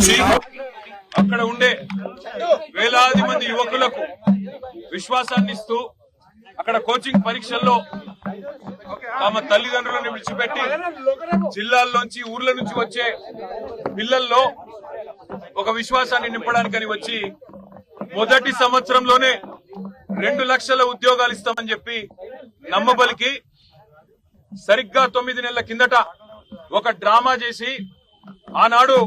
వచ్చి అక్కడ ఉండే వేలాది మంది యువకులకు విశ్వాసాన్ని ఇస్తూ అక్కడ కోచింగ్ పరీక్షల్లో తమ తల్లిదండ్రులను విడిచిపెట్టి జిల్లాల్లోంచి ఊర్ల నుంచి వచ్చే పిల్లల్లో ఒక విశ్వాసాన్ని నింపడానికని వచ్చి మొదటి సంవత్సరంలోనే 2 లక్షల ఉద్యోగాలు ఇస్తామని చెప్పి నమ్మబలికి సరిగ్గా 9 నెలల కిందట ఒక డ్రామా చేసి ఆనాడు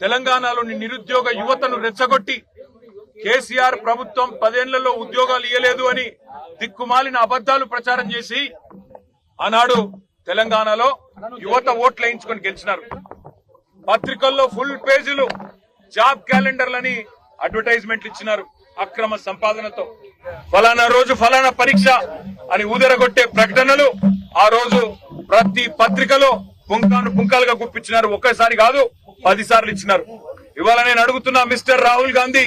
తెలంగాణలోని నిరుద్యోగ యువతను రెచ్చగొట్టి కేసీఆర్ ప్రభుత్వం 10 ఏళ్లలో ఉద్యోగాలు ఇయ్యలేదు అని దిక్కుమాలిన అబద్దాలు ప్రచారం చేసి ఆనాడు తెలంగాణలో యువత ఓట్లు వేయించుకొని గెలిచినారు. పత్రికల్లో ఫుల్ పేజీలు జాబ్ క్యాలెండర్లని అడ్వర్టైజ్మెంట్లు ఇచ్చినారు. అక్రమ సంపాదనతో ఫలానా రోజు ఫలానా పరీక్ష అని ఊదరగొట్టే ప్రకటనలు ఆ రోజు ప్రతి పత్రికలో పుంకాలుగా గుప్పించినారు. ఒక్కసారి కాదు 10 సార్లు ఇచ్చినారు. ఇవాళ నేను అడుగుతున్నా mister Rahul Gandhi,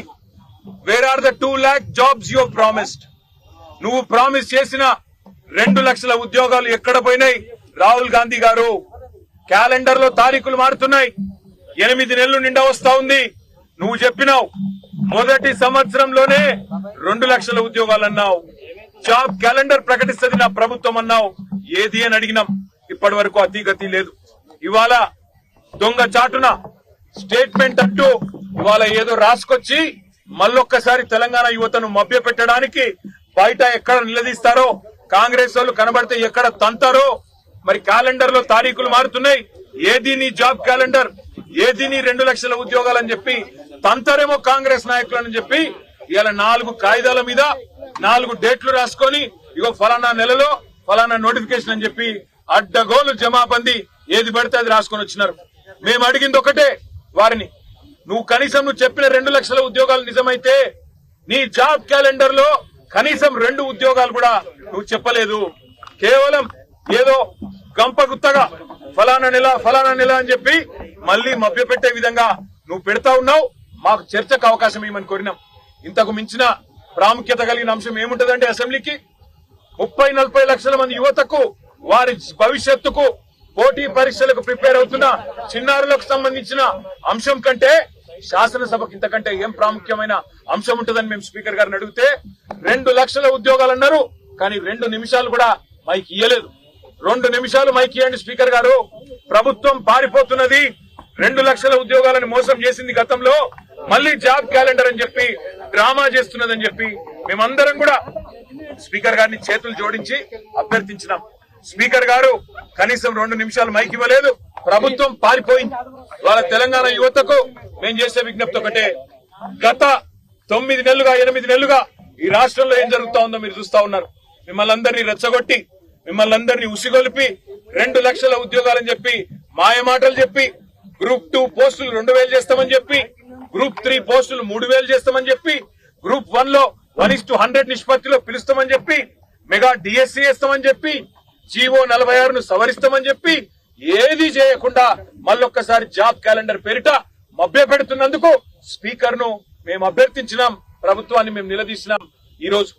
where are the 2 lakh jobs you promised? నువ్వు ప్రామిస్ చేసిన 2 లక్షల ఉద్యోగాలు ఎక్కడ పోయినాయి? రాహుల్ గాంధీ గారు, క్యాలెండర్ లో తారీఖులు మారుతున్నాయి. 8 నెలలు నిండా వస్తా ఉంది. నువ్వు చెప్పినావు మొదటి సంవత్సరంలోనే 2 లక్షల ఉద్యోగాలు అన్నావు. జాబ్ క్యాలెండర్ ప్రకటిస్తుంది నా ప్రభుత్వం అన్నావు. ఏది అని అడిగినాం. ఇప్పటి వరకు అతిగతి లేదు. ఇవాళ దొంగ చాటున స్టేట్మెంట్ అంటూ ఇవాళ ఏదో రాసుకొచ్చి మళ్ళొక్కసారి తెలంగాణ యువతను మభ్య పెట్టడానికి బయట ఎక్కడ నిలదీస్తారో, కాంగ్రెస్ వాళ్ళు కనబడితే ఎక్కడ తంతారో. మరి క్యాలెండర్ లో తారీఖులు మారుతున్నాయి. ఏది నీ జాబ్ క్యాలెండర్, ఏది నీ 2 లక్షల ఉద్యోగాలని చెప్పి తంతరేమో కాంగ్రెస్ నాయకులని చెప్పి ఇలా 4 కాగితాల మీద 4 డేట్లు రాసుకొని ఇగో ఫలానా నెలలో ఫలానా నోటిఫికేషన్ అని చెప్పి అడ్డగోలు జమాబందీ ఏది పడితే అది రాసుకొని వచ్చినారు. మేము అడిగింది ఒకటే వారిని, నువ్వు కనీసం నువ్వు చెప్పిన 2 లక్షల ఉద్యోగాలు నిజమైతే నీ జాబ్ క్యాలెండర్ లో కనీసం 2 ఉద్యోగాలు కూడా నువ్వు చెప్పలేదు. కేవలం ఏదో గంపగుత్తగా ఫలానా నెల అని చెప్పి మళ్లీ మభ్యపెట్టే విధంగా నువ్వు పెడతా ఉన్నావు. మాకు చర్చకు అవకాశం ఇవ్వమని కోరినాం. ఇంతకు మించిన ప్రాముఖ్యత కలిగిన అంశం ఏముంటదంటే అసెంబ్లీకి 30-40 లక్షల మంది యువతకు వారి భవిష్యత్తుకు పోటీ పరీక్షలకు ప్రిపేర్ అవుతున్న చిన్నారులకు సంబంధించిన అంశం కంటే శాసనసభకు ఇంతకంటే ఏం ప్రాముఖ్యమైన అంశం ఉంటుందని మేము స్పీకర్ గారిని అడిగితే 2 లక్షల ఉద్యోగాలు అన్నారు. కానీ 2 నిమిషాలు కూడా మైక్ ఇయ్యలేదు. 2 నిమిషాలు మైక్ ఇవ్వండి స్పీకర్ గారు. ప్రభుత్వం పారిపోతున్నది. 2 లక్షల ఉద్యోగాలను మోసం చేసింది గతంలో. మళ్లీ జాబ్ క్యాలెండర్ అని చెప్పి డ్రామా చేస్తున్నదని చెప్పి మేమందరం కూడా స్పీకర్ గారిని చేతులు జోడించి అభ్యర్థించినాం. స్పీకర్ గారు కనీసం 2 నిమిషాలు మైక్ ఇవ్వలేదు. ప్రభుత్వం పారిపోయింది. వాళ్ళ తెలంగాణ యువతకు మేము చేసే విజ్ఞప్తి ఒకటే, గత 9 నెలలుగా 8 నెలలుగా ఈ రాష్ట్రంలో ఏం జరుగుతా ఉందో మీరు చూస్తా ఉన్నారు. మిమ్మల్ని అందరినీ రెచ్చగొట్టి, మిమ్మల్ని అందరినీ ఉసిగొలిపి 2 లక్షల ఉద్యోగాలని చెప్పి మాయమాటలు చెప్పి గ్రూప్ 2 పోస్టులు 2000 చేస్తామని చెప్పి, గ్రూప్ 3 పోస్టులు 3000 చేస్తామని చెప్పి, గ్రూప్ 1 లో 1:100 నిష్పత్తిలో పిలుస్తామని చెప్పి, మెగా డిఎస్సీ వేస్తామని చెప్పి, జీవో 46ను సవరిస్తామని చెప్పి ఏది చేయకుండా మళ్ళొక్కసారి జాబ్ క్యాలెండర్ పేరిట మభ్య పెడుతున్నందుకు స్పీకర్ ను మేము అభ్యర్థించినాం. ప్రభుత్వాన్ని మేము నిలదీసినాం ఈ రోజు.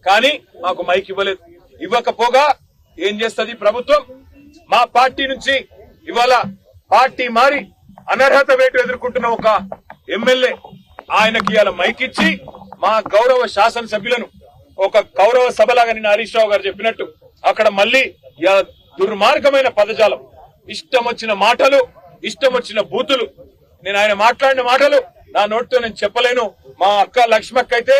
కానీ మాకు మైక్ ఇవ్వలేదు. ఇవ్వకపోగా ఏం చేస్తుంది ప్రభుత్వం? మా పార్టీ నుంచి ఇవాళ పార్టీ మారి అనర్హత వేటు ఎదుర్కొంటున్న ఒక ఎమ్మెల్యే, ఆయనకి ఇవాళ మైక్ ఇచ్చి మా గౌరవ శాసనసభ్యులను ఒక గౌరవ సభలాగా నిన్న హరీష్ రావు గారు చెప్పినట్టు అక్కడ మళ్లీ దుర్మార్గమైన పదజాలం, ఇష్టం వచ్చిన మాటలు, ఇష్టం వచ్చిన బూతులు. నేను ఆయన మాట్లాడిన మాటలు నా నోటితో నేను చెప్పలేను. మా అక్క లక్ష్మక్క అయితే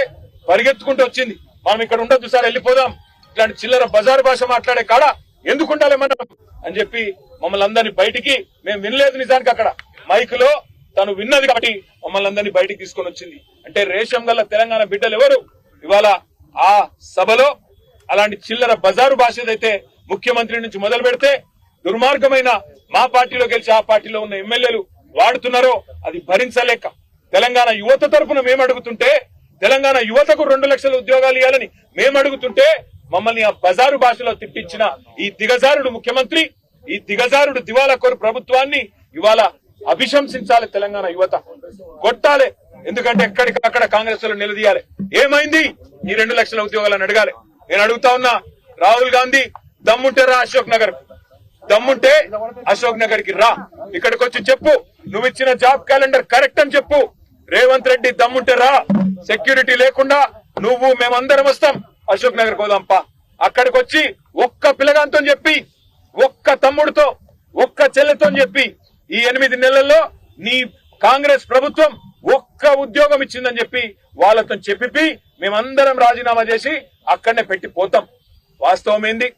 పరిగెత్తుకుంటూ వచ్చింది, మనం ఇక్కడ ఉండొద్దు సార్ వెళ్ళిపోదాం, ఇట్లాంటి చిల్లర బజారు భాష మాట్లాడే కాడ ఎందుకుండాలి మనం అని చెప్పి మమ్మల్ని అందరినీ బయటికి, మేము వినలేదు నిజానికి అక్కడ మైక్ లో తను విన్నది కాబట్టి మమ్మల్ని అందరినీ బయటికి తీసుకొని వచ్చింది. అంటే రేషం గల్ల తెలంగాణ బిడ్డలు ఎవరు ఇవాళ ఆ సభలో అలాంటి చిల్లర బజారు భాష ఏదైతే ముఖ్యమంత్రి నుంచి మొదలు పెడితే దుర్మార్గమైన మా పార్టీలో గెలిచి ఆ పార్టీలో ఉన్న ఎమ్మెల్యేలు వాడుతున్నారో అది భరించలేక తెలంగాణ యువత తరఫున మేము అడుగుతుంటే, తెలంగాణ యువతకు 2 లక్షల ఉద్యోగాలు ఇవ్వాలని మేము అడుగుతుంటే మమ్మల్ని ఆ బజారు భాషలో తిట్టించిన ఈ దిగజారుడు ముఖ్యమంత్రి, ఈ దిగజారుడు దివాలాకోరు ప్రభుత్వాన్ని ఇవాళ అభిశంసించాలి. తెలంగాణ యువత కొట్టాలి. ఎందుకంటే ఎక్కడికక్కడ కాంగ్రెస్ లో నిలదీయాలి. ఏమైంది ఈ 2 లక్షల ఉద్యోగాలను అడగాలి. నేను అడుగుతా ఉన్నా, రాహుల్ గాంధీ దమ్ముంటే రా అశోక్ నగర్, దమ్ముంటే అశోక్ నగర్ కి రా, ఇక్కడికి వచ్చి చెప్పు నువ్వు ఇచ్చిన జాబ్ క్యాలెండర్ కరెక్ట్ అని చెప్పు. రేవంత్ రెడ్డి దమ్ముంటే రా, సెక్యూరిటీ లేకుండా నువ్వు మేమందరం వస్తాం, అశోక్ నగర్ కోదాంపా. అక్కడికి వచ్చి ఒక్క పిల్లగాంతో చెప్పి, ఒక్క తమ్ముడితో, ఒక్క చెల్లెతో చెప్పి ఈ 8 నెలల్లో నీ కాంగ్రెస్ ప్రభుత్వం ఒక్క ఉద్యోగం ఇచ్చిందని చెప్పి వాళ్ళతో చెప్పి మేమందరం రాజీనామా చేసి అక్కడనే పెట్టి పోతాం. వాస్తవం ఏంది?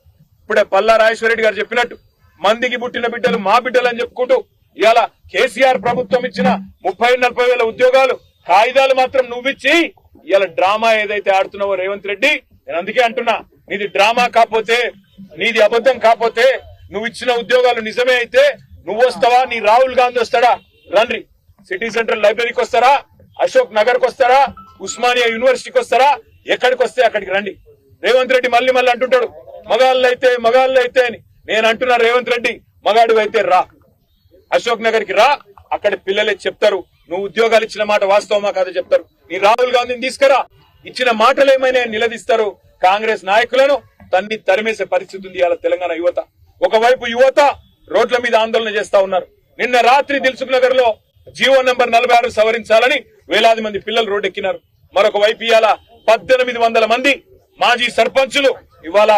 ఇప్పుడే పల్లా రాజేశ్వరరెడ్డి గారు చెప్పినట్టు మందికి పుట్టిన బిడ్డలు మా బిడ్డలు అని చెప్పుకుంటూ ఇవాళ కేసీఆర్ ప్రభుత్వం ఇచ్చిన 30-40 వేల ఉద్యోగాలు కాగితాలు మాత్రం నువ్విచ్చి ఇవాళ డ్రామా ఏదైతే ఆడుతున్నావో రేవంత్ రెడ్డి, నేను అందుకే అంటున్నా, నీది డ్రామా కాకపోతే, నీది అబద్ధం కాకపోతే, నువ్వు ఇచ్చిన ఉద్యోగాలు నిజమే అయితే నువ్వు వస్తావా, నీ రాహుల్ గాంధీ వస్తాడా? రండి, సిటీ సెంట్రల్ లైబ్రరీకి వస్తారా, అశోక్ నగర్ కు వస్తారా, ఉస్మానియా యూనివర్సిటీకి వస్తారా, ఎక్కడికి వస్తే అక్కడికి రండి. రేవంత్ రెడ్డి మళ్ళీ అంటుంటాడు మగాళ్ళు అయితే అని. నేను అంటున్నా రేవంత్ రెడ్డి, మగాడు అయితే రా, అశోక్ నగర్ కి రా, అక్కడ పిల్లలే చెప్తారు నువ్వు ఉద్యోగాలు ఇచ్చిన మాట వాస్తవమా కాదో చెప్తారు. నీ రాహుల్ గాంధీని తీసుకురా, ఇచ్చిన మాటలు ఏమైనా నిలదీస్తారు. కాంగ్రెస్ నాయకులను తరిమేసే పరిస్థితి ఉంది ఇవాళ తెలంగాణ యువత. ఒకవైపు యువత రోడ్ల మీద ఆందోళన చేస్తా ఉన్నారు. నిన్న రాత్రి దిల్సుఖ్ నగర్ లో జీవో నంబర్ 46 సవరించాలని వేలాది మంది పిల్లలు రోడ్డెక్కినారు. మరొక వైపు ఇవాళ 1800 మంది మాజీ సర్పంచులు ఇవాళ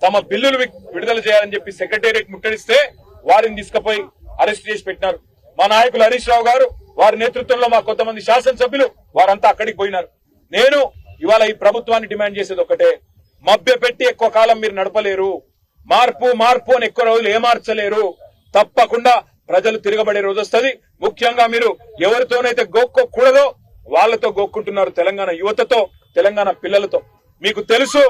తమ బిల్లులు విడుదల చేయాలని చెప్పి సెక్రటేరియట్ ముట్టడిస్తే వారిని తీసుకుపోయి అరెస్ట్ చేసి పెట్టినారు. మా నాయకులు హరీష్ రావు గారు, వారి నేతృత్వంలో మా కొంతమంది శాసనసభ్యులు వారంతా అక్కడికి పోయినారు. నేను ఇవాళ ఈ ప్రభుత్వాన్ని డిమాండ్ చేసేది ఒకటే, మభ్య పెట్టి ఎక్కువ కాలం మీరు నడపలేరు. మార్పు అని ఎక్కువ రోజులు ఏమార్చలేరు. తప్పకుండా ప్రజలు తిరగబడే రోజు వస్తుంది. ముఖ్యంగా మీరు ఎవరితోనైతే గోక్కోకూడదో వాళ్లతో గోక్కుంటున్నారు, తెలంగాణ యువతతో, తెలంగాణ పిల్లలతో. మీకు తెలుసు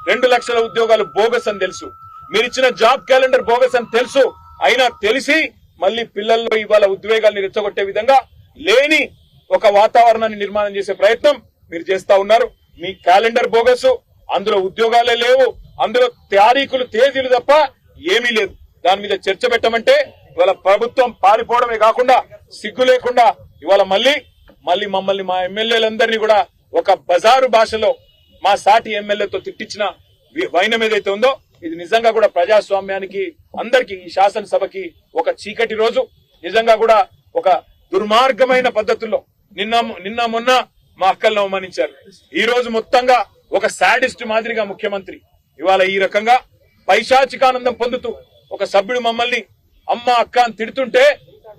2 లక్షల ఉద్యోగాలు బోగస్ అని తెలుసు, మీరిచ్చిన జాబ్ క్యాలెండర్ బోగస్ అని తెలుసు. అయినా తెలిసి మళ్లీ పిల్లల్లో ఇవాళ ఉద్వేగాల్ని రెచ్చగొట్టే విధంగా లేని ఒక వాతావరణాన్ని నిర్మాణం చేసే ప్రయత్నం మీరు చేస్తా ఉన్నారు. మీ క్యాలెండర్ బోగస్, అందులో ఉద్యోగాలే లేవు, అందులో తారీఖులు తేదీలు తప్ప ఏమీ లేదు. దాని మీద చర్చ పెట్టమంటే ఇవాళ ప్రభుత్వం పారిపోవడమే కాకుండా సిగ్గు లేకుండా ఇవాళ మళ్ళీ మమ్మల్ని మా ఎమ్మెల్యేలందరినీ కూడా ఒక బజారు భాషలో మా సాటి ఎమ్మెల్యేతో తిట్టించిన వైనం ఏదైతే ఉందో ఇది నిజంగా కూడా ప్రజాస్వామ్యానికి, అందరికీ, ఈ శాసనసభకి ఒక చీకటి రోజు. నిజంగా కూడా ఒక దుర్మార్గమైన పద్ధతుల్లో నిన్న మొన్న మా అక్కలను అవమానించారు. ఈ రోజు మొత్తంగా ఒక సాడిస్ట్ మాదిరిగా ముఖ్యమంత్రి ఇవాళ ఈ రకంగా పైశాచికానందం పొందుతూ, ఒక సభ్యుడు మమ్మల్ని అమ్మ అక్క అని తిడుతుంటే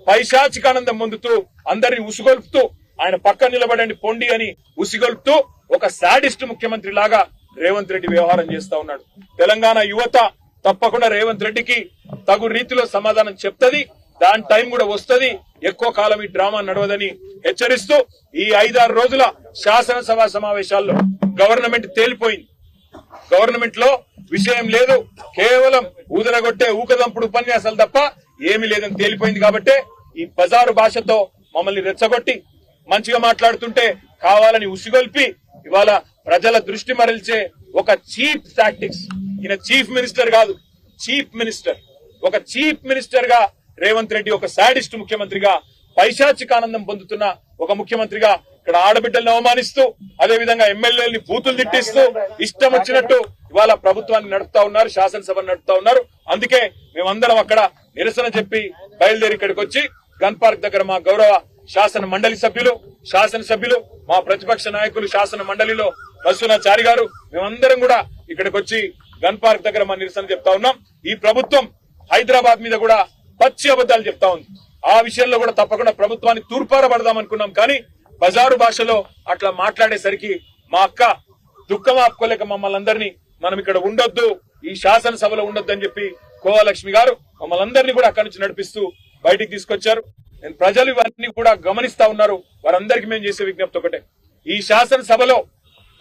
పైశాచికానందం పొందుతూ అందరిని ఉసిగొల్పుతూ, ఆయన పక్క నిలబడండి పొండి అని ఉసిగొల్పుతూ ఒక సాడిస్ట్ ముఖ్యమంత్రి లాగా రేవంత్ రెడ్డి వ్యవహారం చేస్తా ఉన్నాడు. తెలంగాణ యువత తప్పకుండా రేవంత్ రెడ్డికి తగు రీతిలో సమాధానం చెప్తది. దాని టైం కూడా వస్తది. ఎక్కువ కాలం ఈ డ్రామా నడవదని హెచ్చరిస్తూ ఈ 5-6 రోజుల శాసనసభ సమావేశాల్లో గవర్నమెంట్ తేలిపోయింది. గవర్నమెంట్ లో విషయం లేదు, కేవలం ఊదరగొట్టే ఊకదంపుడు ఉపన్యాసాలు తప్ప ఏమీ లేదని తేలిపోయింది. కాబట్టి ఈ బజారు భాషతో మమ్మల్ని రెచ్చగొట్టి మంచిగా మాట్లాడుతుంటే కావాలని ఉసిగొల్పి ఇవాళ ప్రజల దృష్టి మరల్చే ఒక చీప్ టాక్టిక్స్. ఈయన చీఫ్ మినిస్టర్ కాదు, చీఫ్ మినిస్టర్. ఒక చీఫ్ మినిస్టర్ గా రేవంత్ రెడ్డి ఒక సాడిస్ట్ ముఖ్యమంత్రిగా, పైశాచికానందం పొందుతున్న ఒక ముఖ్యమంత్రిగా ఇక్కడ ఆడబిడ్డలను అవమానిస్తూ, అదేవిధంగా ఎమ్మెల్యేలని బూతులు తిట్టిస్తూ ఇష్టం వచ్చినట్టు ఇవాళ ప్రభుత్వాన్ని నడుపుతా ఉన్నారు, శాసనసభను నడుపుతా ఉన్నారు. అందుకే మేమందరం అక్కడ నిరసన చెప్పి బయలుదేరి ఇక్కడికి వచ్చి గన్ పార్క్ దగ్గర మా గౌరవ శాసన మండలి శాసనసభ్యులు, మా ప్రతిపక్ష నాయకులు శాసన మండలిలో బస్సునాచారి గారు, మేమందరం కూడా ఇక్కడికి వచ్చి గన్ పార్క్ దగ్గర మా నిరసన చెప్తా ఉన్నాం. ఈ ప్రభుత్వం హైదరాబాద్ మీద కూడా పచ్చి అబద్దాలు చెప్తా ఉంది. ఆ విషయంలో కూడా తప్పకుండా ప్రభుత్వాన్ని తూర్పారబడదాం అనుకున్నాం. కానీ బజారు భాషలో అట్లా మాట్లాడేసరికి మా అక్క దుఃఖం ఆపుకోలేక మమ్మల్ని అందరినీ మనం ఇక్కడ ఉండొద్దు, ఈ శాసనసభలో ఉండొద్దు అని చెప్పి కోవలక్ష్మి గారు మమ్మల్ని అందరినీ కూడా అక్కడి నుంచి నడిపిస్తూ బయటికి తీసుకొచ్చారు. ప్రజలు ఇవన్నీ కూడా గమనిస్తా ఉన్నారు. వారందరికీ మేము చేసే విజ్ఞప్తి ఒకటే, ఈ శాసనసభలో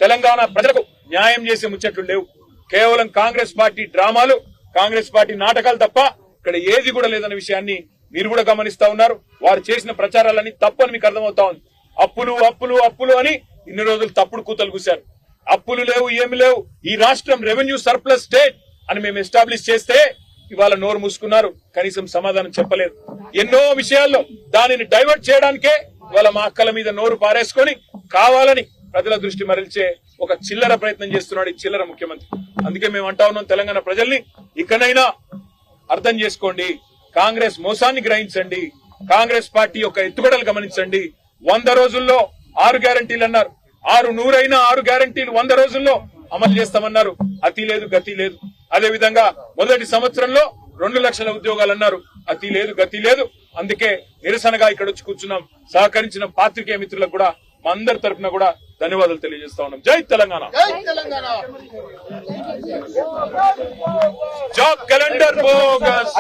తెలంగాణ ప్రజలకు న్యాయం చేసే ముచ్చట్లు లేవు. కేవలం కాంగ్రెస్ పార్టీ డ్రామాలు, కాంగ్రెస్ పార్టీ నాటకాలు తప్ప ఇక్కడ ఏది కూడా లేదన్న విషయాన్ని మీరు కూడా గమనిస్తా ఉన్నారు. వారు చేసిన ప్రచారాలన్నీ తప్పని మీకు అర్థమవుతా ఉంది. అప్పులు అని ఇన్ని రోజులు తప్పుడు కూతలు కూశారు. అప్పులు లేవు, ఏమి లేవు, ఈ రాష్ట్రం రెవెన్యూ సర్ప్లస్ స్టేట్ అని మేము ఎస్టాబ్లిష్ చేస్తే ఇవాళ నోరు మూసుకున్నారు, కనీసం సమాధానం చెప్పలేదు. ఎన్నో విషయాల్లో దానిని డైవర్ట్ చేయడానికే ఇవాళ మా అక్కల మీద నోరు పారేసుకొని కావాలని ప్రజల దృష్టి మరల్చే ఒక చిల్లర ప్రయత్నం చేస్తున్నాడు ఈ చిల్లర ముఖ్యమంత్రి. అందుకే మేము అంటా ఉన్నాం తెలంగాణ ప్రజల్ని, ఇకనైనా అర్థం చేసుకోండి, కాంగ్రెస్ మోసాన్ని గ్రహించండి. కాంగ్రెస్ పార్టీ యొక్క ఎత్తుగడలు గమనించండి. 100 రోజుల్లో 6 గ్యారంటీలు అన్నారు. 6 గ్యారంటీలు 100 రోజుల్లో అమలు చేస్తామన్నారు. అతి లేదు గతి లేదు. అదే విధంగా మొదటి సంవత్సరంలో 2 లక్షల ఉద్యోగాలు అన్నారు. అతి లేదు గతి లేదు. అందుకే నిరసనగా ఇక్కడ వచ్చి కూర్చున్నాం. సహకరించిన పాత్రికేయ మిత్రులకు కూడా మా అందరి తరఫున కూడా ధన్యవాదాలు తెలియజేస్తా ఉన్నాం. జై Telangana. Job calendar bogus,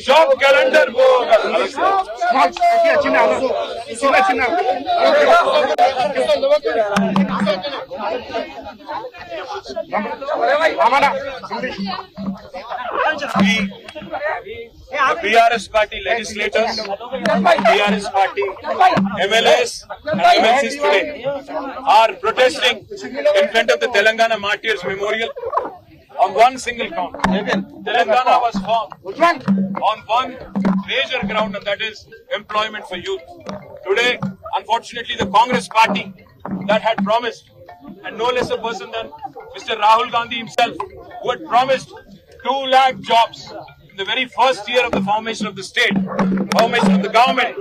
job calendar bogus. The BRS party legislators, BRS party MLAs and MLCs today are protesting in front of the Telangana Martyrs Memorial on one single count. Telangana was formed on one major ground, and that is employment for youth. Today, unfortunately, the Congress party that had promised, and no less a person than Mr. Rahul Gandhi himself, who had promised 2 lakh jobs in the very first year of the formation of the state, formation of the government,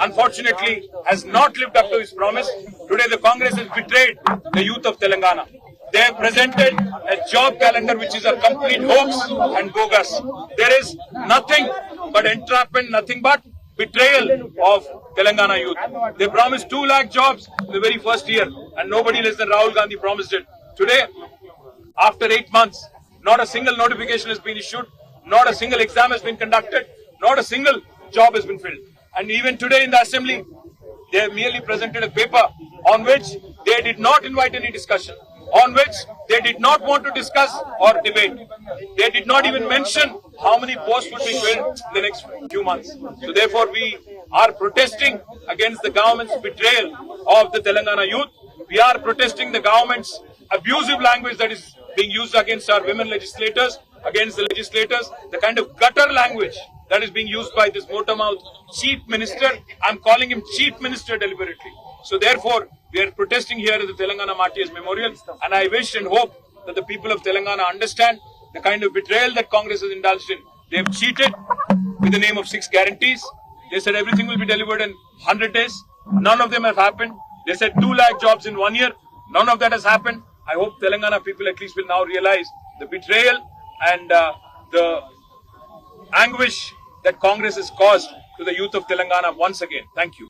unfortunately has not lived up to his promise. Today the Congress has betrayed the youth of Telangana. They have presented a job calendar which is a complete hoax and bogus. There is nothing but entrapment, nothing but betrayal of Telangana youth. They promised 2 lakh jobs in the very first year, and nobody less than Rahul Gandhi promised it. Today, after 8 months, not a single notification has been issued, not a single exam has been conducted, not a single job has been filled. And even today in the assembly, they have merely presented a paper on which they did not invite any discussion, on which they did not want to discuss or debate. They did not even mention how many posts would be filled in the next few months. So therefore we are protesting against the government's betrayal of the Telangana youth. We are protesting the government's abusive language that is being used against our women legislators, against the legislators, the kind of gutter language that is being used by this motor-mouth chief minister. I'm calling him chief minister deliberately. So therefore, we are protesting here at the Telangana Martyrs Memorial, and I wish and hope that the people of Telangana understand the kind of betrayal that Congress has indulged in. They have cheated with the name of 6 guarantees. They said everything will be delivered in 100 days. None of them have happened. They said 2 lakh jobs in 1 year. None of that has happened. I hope Telangana people at least will now realize the betrayal and the anguish that Congress has caused to the youth of Telangana once again. Thank you.